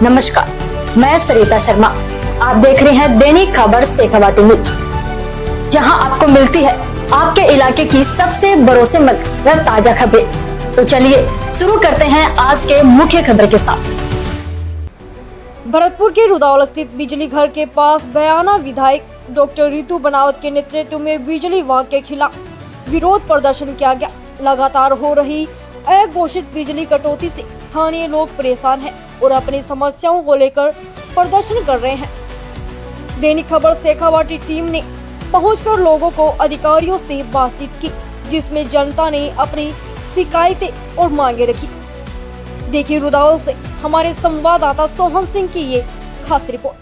नमस्कार, मैं सरिता शर्मा। आप देख रहे हैं दैनिक खबर शेखावाटी न्यूज, जहां आपको मिलती है आपके इलाके की सबसे भरोसेमंद व ताजा खबरें। तो चलिए शुरू करते हैं आज के मुख्य खबर के साथ। भरतपुर के रुदावल स्थित बिजली घर के पास बयाना विधायक डॉक्टर रितु बनावत के नेतृत्व में बिजली विभाग के खिलाफ विरोध प्रदर्शन किया गया। लगातार हो रही अघोषित बिजली कटौती से स्थानीय लोग परेशान हैं और अपनी समस्याओं को लेकर प्रदर्शन कर रहे हैं। दैनिक खबर शेखावाटी टीम ने पहुंचकर लोगों को अधिकारियों से बातचीत की, जिसमें जनता ने अपनी शिकायतें और मांगे रखी। देखिए रुदावल से हमारे संवाददाता सोहन सिंह की ये खास रिपोर्ट।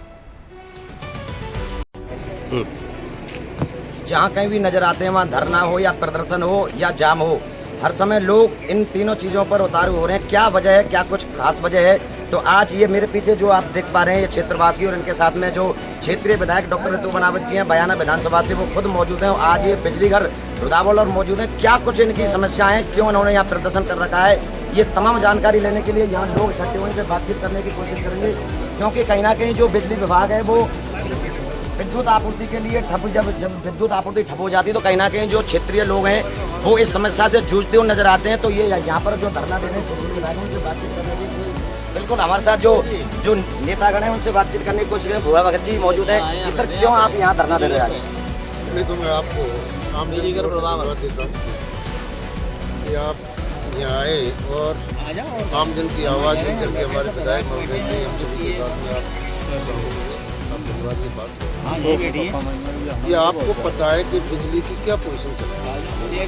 जहाँ कहीं भी नजर आते हैं वहाँ धरना हो या प्रदर्शन हो या जाम हो, हर समय लोग इन तीनों चीज़ों पर उतारू हो रहे हैं। क्या वजह है, क्या कुछ खास वजह है? तो आज ये मेरे पीछे जो आप देख पा रहे हैं, ये क्षेत्रवासी और इनके साथ में जो क्षेत्रीय विधायक डॉक्टर रितु बनावत जी हैं, बयाना विधानसभा से, वो खुद मौजूद हैं। आज ये बिजली घर रुदावल और मौजूद हैं। क्या कुछ इनकी समस्याएं हैं, क्यों इन्होंने यहाँ प्रदर्शन कर रखा है, ये तमाम जानकारी लेने के लिए यहाँ लोग इकट्ठे हुए से बातचीत करने की कोशिश करेंगे। क्योंकि कहीं ना कहीं जो बिजली विभाग है वो विद्युत आपूर्ति के लिए जब विद्युत आपूर्ति ठप हो जाती है तो कहीं ना कहीं जो क्षेत्रीय लोग हैं वो इस समस्या से जूझते हुए नजर आते हैं। तो ये यहाँ पर जो धरना दे रहे हैं उनसे बातचीत करने की, बिल्कुल हमारे साथ जो नेतागण हैं उनसे बातचीत करने की कोशिश करें। भूरा भगत जी मौजूद है। सर, क्यों आप यहाँ धरना दे रहे हैं? नहीं तो मैं आपको आम जनता को धन्यवाद देता हूँ कि आप यहाँ आए और आम जन की आवाज़ लेकर के हमारे विधायक महोदय जी के साथ में आप धन्यवाद की बात करें। ये आपको पता है कि बिजली की क्या पोजीशन चल रही है।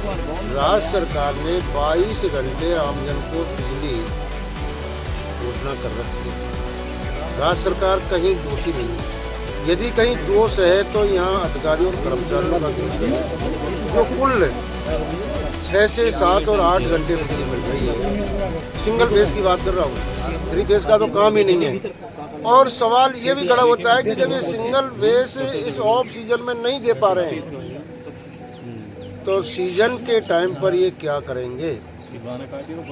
राज्य सरकार ने 22 घंटे आमजन को बिजली घोषणा कर रखी है। राज्य सरकार कहीं दोषी नहीं है। यदि कहीं दोष है तो यहाँ अधिकारियों और कर्मचारियों का दोष है, जो कुल 6 से 7 और 8 घंटे बिजली मिल रही है। सिंगल फेज की बात कर रहा हूँ, 3 फेज का तो काम ही नहीं है। और सवाल ये भी खड़ा होता है कि जब ये सिंगल फेज इस ऑफ सीजन में नहीं दे पा रहे हैं तो सीजन के टाइम पर ये क्या करेंगे।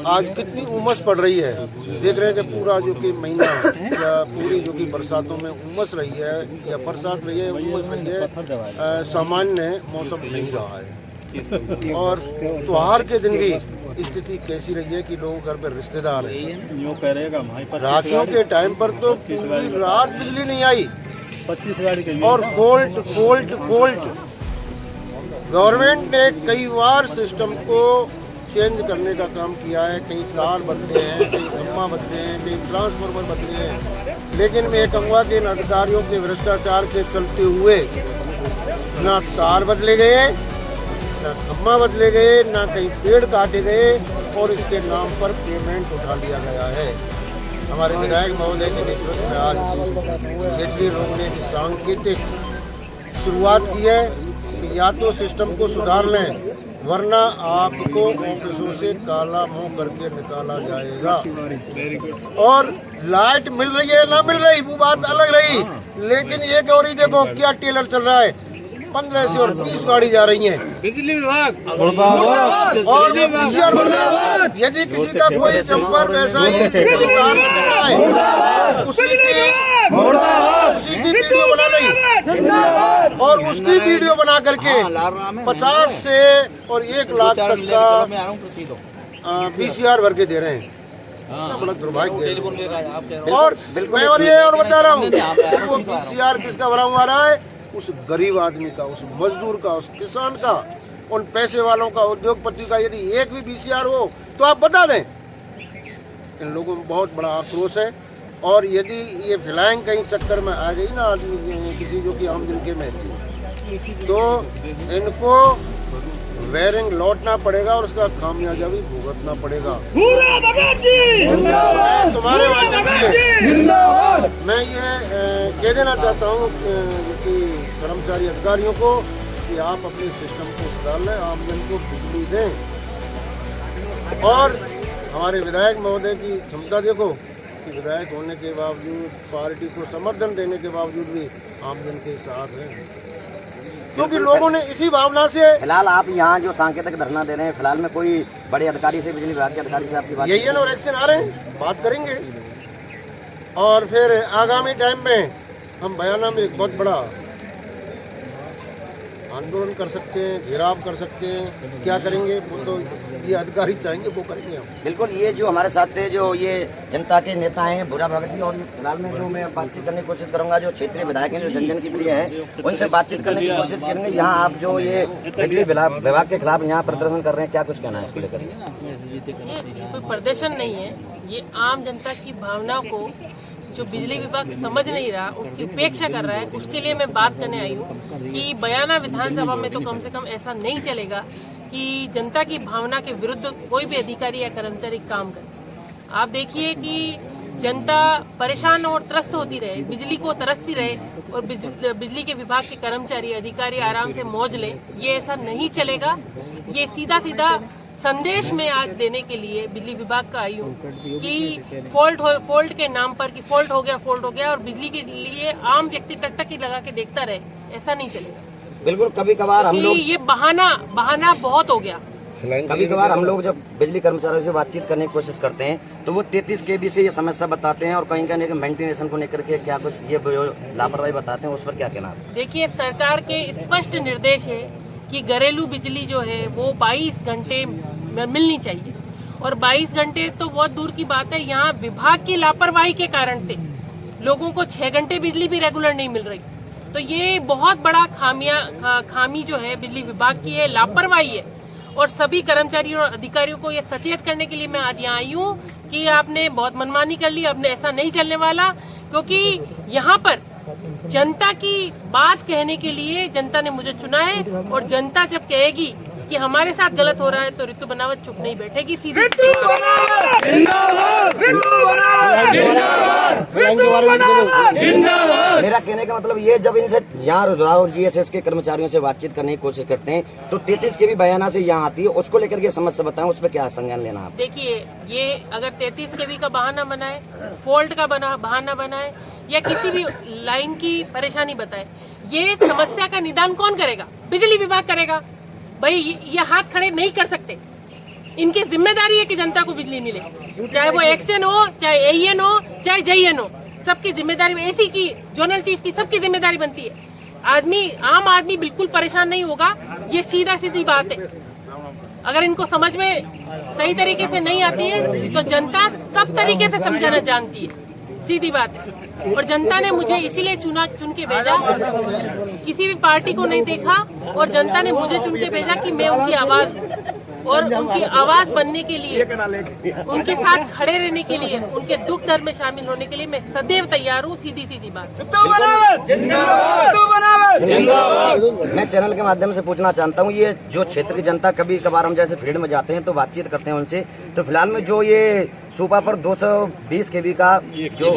आज कितनी उमस पड़ रही है, देख रहे हैं कि पूरा जो कि महीना या पूरी जो कि बरसातों में उमस रही है या बरसात रही है, उमस रही है, सामान्य मौसम नहीं रहा है। और त्योहार के दिन भी स्थिति कैसी रही है कि लोग घर पर रिश्तेदार हैं। रातियों के टाइम पर तो पूरी रात बिजली नहीं आई और फोल्ट गवर्नमेंट ने कई बार सिस्टम को चेंज करने का काम किया है। कहीं तार बदले हैं, कहीं खम्भा बदले हैं, कहीं ट्रांसफार्मर बदले हैं, लेकिन मैं कहूँगा कि इन अधिकारियों के भ्रष्टाचार के चलते हुए ना तार बदले गए, ना खम्भा बदले गए, ना कहीं पेड़ काटे गए और इसके नाम पर पेमेंट उठा लिया गया है। हमारे विधायक महोदय के नेतृत्व में आज क्षेत्रीय लोगों ने सांकेतिक शुरुआत की है कि या तो सिस्टम को सुधार लें, वरना आपको ऑफिसों से काला मुंह करके निकाला जाएगा। और लाइट मिल रही है ना मिल रही वो बात अलग रही, लेकिन ये और ही देखो क्या टेलर चल रहा है। 15 से और 20 गाड़ी जा रही हैं। बिजली विभाग और यदि किसी का कोई संपर्क ऐसा ही उसकी वीडियो बना ली और उसकी वीडियो बना करके 50 से और 1 लाख तक का VCR भर के दे रहे हैं। बड़ा दुर्भाग्य है। और मैं और बता रहा हूँ वो VCR किसका भरा हुआ रहा है, उस गरीब आदमी का, उस मजदूर का, उस किसान का, उन पैसे वालों का, उद्योगपति का। यदि एक भी VCR हो तो आप बता दें। इन लोगों में बहुत बड़ा आक्रोश है और यदि ये फ्लाइंग कहीं चक्कर में आ गई ना आदमी किसी जो कि आम जिनके में, तो इनको वेरिंग लौटना पड़ेगा और उसका खामियाजा भी भुगतना पड़ेगा। तुम्हारे माध्यम से मैं ये कह देना चाहता हूँ कि कर्मचारी अधिकारियों को कि आप अपने सिस्टम को सुधार लें, आमजन को बिजली दें। और हमारे विधायक महोदय की क्षमता देखो कि विधायक होने के बावजूद, पार्टी को समर्थन देने के बावजूद भी आमजन के साथ हैं। क्योंकि लोगों ने इसी भावना से। फिलहाल आप यहाँ जो सांकेतिक धरना दे रहे हैं, फिलहाल में कोई बड़े अधिकारी से, बिजली विभाग के अधिकारी से आपकी बात? यही है ना, और एक्शन आ रहे हैं, बात करेंगे। और फिर आगामी टाइम में हम बयाना में एक बहुत बड़ा आंदोलन कर सकते हैं, घेराव कर सकते हैं। क्या करेंगे वो तो ये अधिकारी चाहेंगे वो करेंगे हम। बिल्कुल, ये जो हमारे साथ थे जो ये जनता के नेता हैं भूरा भगत जी, और फिलहाल में जो मैं बातचीत करने की कोशिश करूंगा जो क्षेत्रीय विधायक हैं जो जन जन के लिए हैं उनसे बातचीत करने की कोशिश करेंगे। यहाँ आप जो ये बिजली विभाग के खिलाफ यहाँ प्रदर्शन कर रहे हैं, क्या कुछ कहना है इसको लेकर? ये कोई प्रदर्शन नहीं है, ये आम जनता की भावना को जो बिजली विभाग समझ नहीं रहा, उसकी उपेक्षा कर रहा है, उसके लिए मैं बात करने आई हूँ कि बयाना विधानसभा में तो कम से कम ऐसा नहीं चलेगा कि जनता की भावना के विरुद्ध कोई भी अधिकारी या कर्मचारी काम करे। आप देखिए कि जनता परेशान और त्रस्त होती रहे, बिजली को तरसती रहे और बिजली के विभाग के कर्मचारी अधिकारी आराम से मौज ले, ये ऐसा नहीं चलेगा। ये सीधा सीधा संदेश में आज देने के लिए बिजली विभाग का आई हूँ कि फॉल्ट के नाम पर कि फॉल्ट हो गया और बिजली के लिए आम व्यक्ति टकटकी लगा के देखता रहे, ऐसा नहीं चलेगा। बिल्कुल, कभी कभार हम लोग ये बहाना बहुत हो गया। कभी कभार हम लोग जब बिजली कर्मचारियों से बातचीत करने की कोशिश करते हैं तो वो 33 kV से ये समस्या बताते हैं और कहीं कहीं मेंटेनेंस को लेकर के क्या कुछ ये लापरवाही बताते हैं, उस पर क्या कहना? देखिए, सरकार के स्पष्ट निर्देश है कि घरेलू बिजली जो है वो 22 घंटे मिलनी चाहिए और 22 घंटे तो बहुत दूर की बात है, यहाँ विभाग की लापरवाही के कारण से लोगों को 6 घंटे बिजली भी रेगुलर नहीं मिल रही। तो ये बहुत बड़ा खामी जो है बिजली विभाग की है, लापरवाही है। और सभी कर्मचारियों और अधिकारियों को ये सचेत करने के लिए मैं आज यहाँ आई हूँ कि आपने बहुत मनमानी कर ली, अब ऐसा नहीं चलने वाला, क्योंकि यहाँ पर जनता की बात कहने के लिए जनता ने मुझे चुना है और जनता जब कहेगी कि हमारे साथ गलत हो रहा है तो रितु बनावत चुप नहीं बैठेगी। सीधी मेरा कहने का मतलब ये, जब इनसे यहाँ रुद्राव GSS के कर्मचारियों से बातचीत करने की कोशिश करते हैं तो 33 kV बयाना से यहाँ आती है, उसको लेकर के समस्या बताएं, उस पर क्या संज्ञान लेना आप? देखिए, ये अगर 33 kV का बहाना बनाए, फॉल्ट का बहाना बनाए या किसी भी लाइन की परेशानी बताए, ये समस्या का निदान कौन करेगा? बिजली विभाग करेगा। भाई ये हाथ खड़े नहीं कर सकते, इनकी जिम्मेदारी है कि जनता को बिजली मिले, चाहे वो एक्शन हो, चाहे AEN हो, चाहे JN हो, सबकी जिम्मेदारी ऐसी की जोनल चीफ की सबकी जिम्मेदारी बनती है। आम आदमी बिल्कुल परेशान नहीं होगा, ये सीधी बात है। अगर इनको समझ में सही तरीके से नहीं आती है तो जनता सब तरीके से समझाना जानती है, सीधी बात है। और जनता ने मुझे इसीलिए चुन के भेजा, किसी भी पार्टी को नहीं देखा और जनता ने मुझे चुन के भेजा कि मैं उनकी आवाज और उनकी आवाज बनने के लिए, उनके साथ खड़े रहने के लिए, उनके दुख दर्द में शामिल होने के लिए मैं सदैव तैयार हूँ। सीधी बात। मैं चैनल के माध्यम से पूछना चाहता हूँ, ये जो क्षेत्र की जनता, कभी कभार हम जैसे फील्ड में जाते हैं तो बातचीत करते हैं उनसे, तो फिलहाल में जो ये सूपा पर 220 kV का जो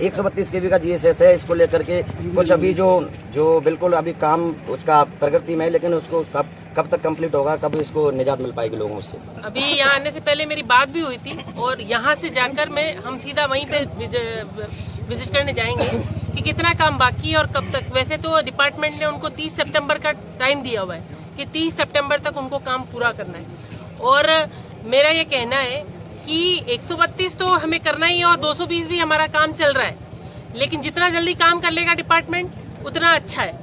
132 kV का GSS है, इसको लेकर के कुछ अभी जो बिल्कुल अभी काम उसका प्रगति में है, लेकिन उसको कब तक कंप्लीट होगा, कब इसको निजात मिल पाएगी लोगों से? अभी यहाँ आने से पहले मेरी बात भी हुई थी और यहाँ से जाकर हम सीधा वहीं पे विजिट करने जाएंगे कि कितना काम बाकी है और कब तक। वैसे तो डिपार्टमेंट ने उनको 30 सितंबर का टाइम दिया हुआ है कि 30 सितंबर तक उनको काम पूरा करना है और मेरा ये कहना है कि 132 तो हमें करना ही है और 220 भी हमारा काम चल रहा है, लेकिन जितना जल्दी काम कर लेगा डिपार्टमेंट उतना अच्छा है।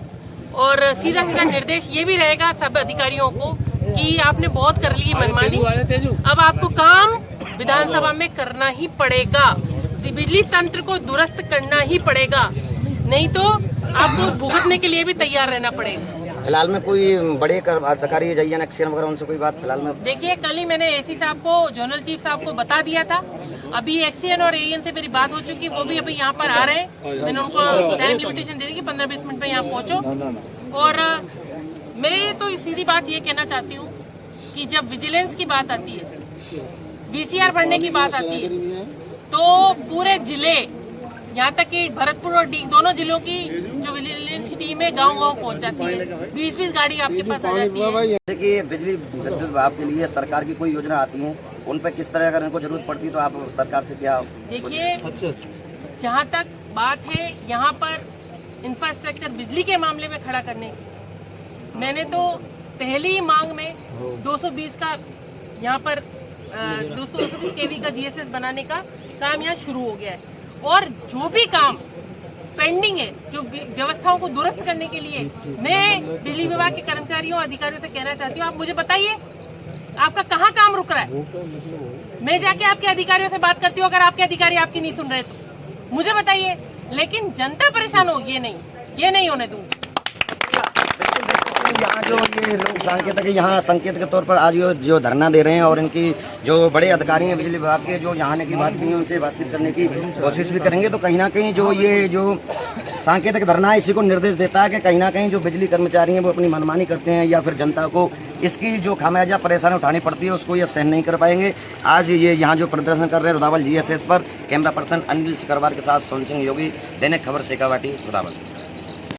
और सीधा निर्देश ये भी रहेगा सब अधिकारियों को कि आपने बहुत कर ली मनमानी, अब आपको काम विधानसभा में करना ही पड़ेगा, बिजली तंत्र को दुरुस्त करना ही पड़ेगा, नहीं तो आपको भुगतने के लिए भी तैयार रहना पड़ेगा। फिलहाल में कोई बड़े अधिकारी JN एक्शन वगैरह उनसे कोई बात फिलहाल में? देखिए, कल ही मैंने AC साहब को, जोनल चीफ साहब को बता दिया था। अभी एक्शन और AEN से मेरी बात हो चुकी है, वो भी अभी यहाँ पर आ रहे हैं। मैंने उनको टाइम लिमिटेशन दे दी कि 15-20 मिनट में यहाँ पहुँचो। और मैं तो सीधी बात ये कहना चाहती हूँ कि जब विजिलेंस की बात आती है, VCR बढ़ने की बात आती है, तो पूरे जिले, यहाँ तक कि भरतपुर और डीग दोनों जिलों की जो विजिलेंस की टीम है गांव-गांव पहुँच जाती है, 20-20 गाड़ी आपके पास आ जाती है। जैसे कि बिजली विद्युत विभाग के लिए सरकार की कोई योजना आती है, उन पर किस तरह अगर इनको जरूरत पड़ती तो आप सरकार से क्या? देखिए, जहाँ तक बात है यहाँ पर इंफ्रास्ट्रक्चर बिजली के मामले में खड़ा करने की, मैंने तो पहली मांग में 220 का यहाँ पर 220 kV का GSS बनाने का काम यहाँ शुरू हो गया है और जो भी काम पेंडिंग है, जो व्यवस्थाओं को दुरुस्त करने के लिए मैं बिजली विभाग के कर्मचारियों और अधिकारियों से कहना चाहती हूँ, आप मुझे बताइए आपका कहाँ काम रुक रहा है। मैं जाके आपके अधिकारियों से बात करती हूँ, अगर आपके अधिकारी आपकी नहीं सुन रहे तो मुझे बताइए, लेकिन जनता परेशान हो ये नहीं होने दूंगी। यहाँ जो ये लोग सांकेतिक यहाँ संकेत के तौर पर आज जो धरना दे रहे हैं और इनकी जो बड़े अधिकारी हैं बिजली विभाग के जो यहाँ आने की बात की है उनसे बातचीत करने की कोशिश भी करेंगे, तो कहीं ना कहीं जो ये जो सांकेतिक धरना है इसी को निर्देश देता है कि कहीं ना कहीं जो बिजली कर्मचारी हैं वो अपनी मनमानी करते हैं या फिर जनता को इसकी जो खामियाजा परेशानी उठानी पड़ती है उसको ये सहन नहीं कर पाएंगे। आज ये यहाँ जो प्रदर्शन कर रहे हैं रुदावल GSS पर, कैमरा पर्सन अनिल सिकरवार के साथ सोन सिंह योगी, दैनिक खबर शेखावाटी, रुदावल।